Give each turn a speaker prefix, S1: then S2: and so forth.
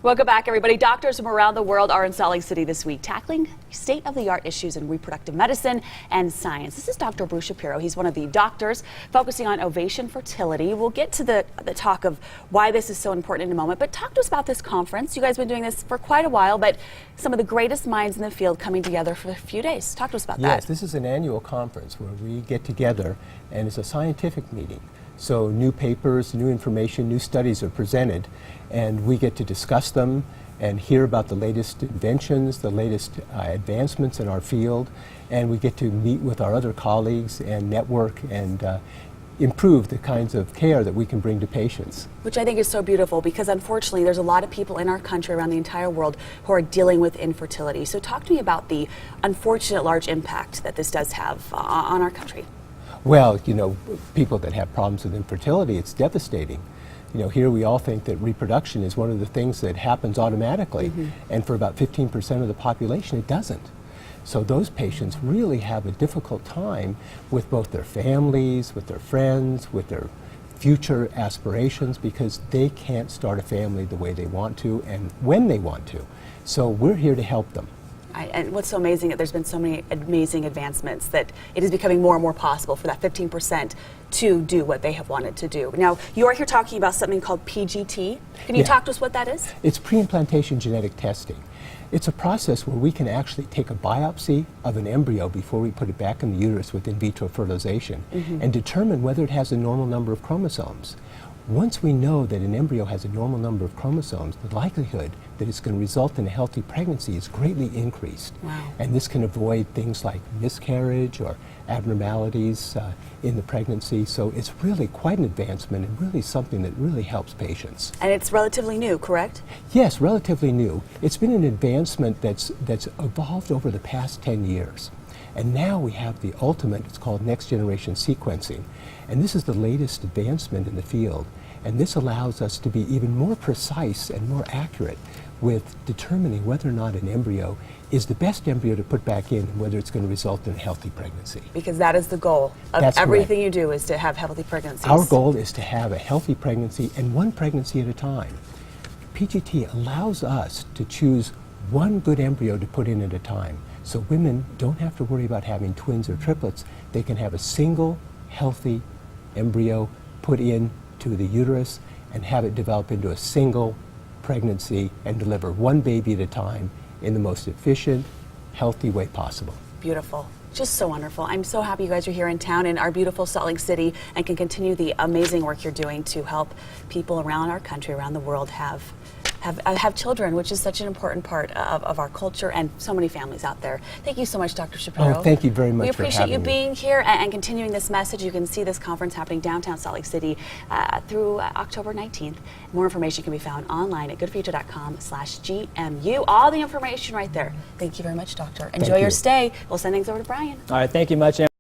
S1: Welcome back, everybody. Doctors from around the world are in Salt Lake City this week tackling state-of-the-art issues in reproductive medicine and science. This is Dr. Bruce Shapiro. He's one of the doctors focusing on Ovation Fertility. We'll get to the talk of why this is so important in a moment, but talk to us about this conference. You guys have been doing this for quite a while, but some of the greatest minds in the field coming together for a few days. Talk to us about that.
S2: Yes, this is an annual conference where we get together, and it's a scientific meeting. So new papers, new information, new studies are presented, and we get to discuss them and hear about the latest inventions, the latest advancements in our field, and we get to meet with our other colleagues and network and improve the kinds of care that we can bring to patients.
S1: Which I think is so beautiful, because unfortunately there's a lot of people in our country, around the entire world, who are dealing with infertility. So talk to me about the unfortunate large impact that this does have on our country.
S2: Well, you know, people that have problems with infertility, it's devastating. You know, here we all think that reproduction is one of the things that happens automatically, and for about 15% of the population, it doesn't. So those patients really have a difficult time with both their families, with their friends, with their future aspirations, because they can't start a family the way they want to and when they want to. So we're here to help them.
S1: And what's so amazing that there's been so many amazing advancements that it is becoming more and more possible for that 15% to do what they have wanted to do. Now, you are here talking about something called PGT. Can you talk to us what that is?
S2: It's pre-implantation genetic testing. It's a process where we can actually take a biopsy of an embryo before we put it back in the uterus with in vitro fertilization and determine whether it has a normal number of chromosomes. Once we know that an embryo has a normal number of chromosomes, the likelihood that it's going to result in a healthy pregnancy is greatly increased.
S1: Wow. And
S2: this can avoid things like miscarriage or abnormalities in the pregnancy. So it's really quite an advancement and really something that really helps patients.
S1: And it's relatively new, correct?
S2: Yes, relatively new. It's been an advancement that's evolved over the past 10 years. And now we have the ultimate, it's called next generation sequencing. And this is the latest advancement in the field. And this allows us to be even more precise and more accurate with determining whether or not an embryo is the best embryo to put back in and whether it's going to result in a healthy pregnancy.
S1: Because that is the goal of everything you do, is to have healthy pregnancies.
S2: Our goal is to have a healthy pregnancy, and one pregnancy at a time. PGT allows us to choose one good embryo to put in at a time. So women don't have to worry about having twins or triplets. They can have a single healthy embryo put into the uterus and have it develop into a single pregnancy and deliver one baby at a time in the most efficient, healthy way possible.
S1: Beautiful. Just so wonderful. I'm so happy you guys are here in town in our beautiful Salt Lake City and can continue the amazing work you're doing to help people around our country, around the world, have children, which is such an important part of our culture and so many families out there. Thank you so much, Dr. Shapiro.
S2: Oh, thank you very much for having me.
S1: We appreciate you being here and continuing this message. You can see this conference happening downtown Salt Lake City through October 19th. More information can be found online at goodfuture.com/GMU. All the information right there. Thank you very much, Doctor. Enjoy your stay. We'll send things over to Brian.
S3: All right, thank you much.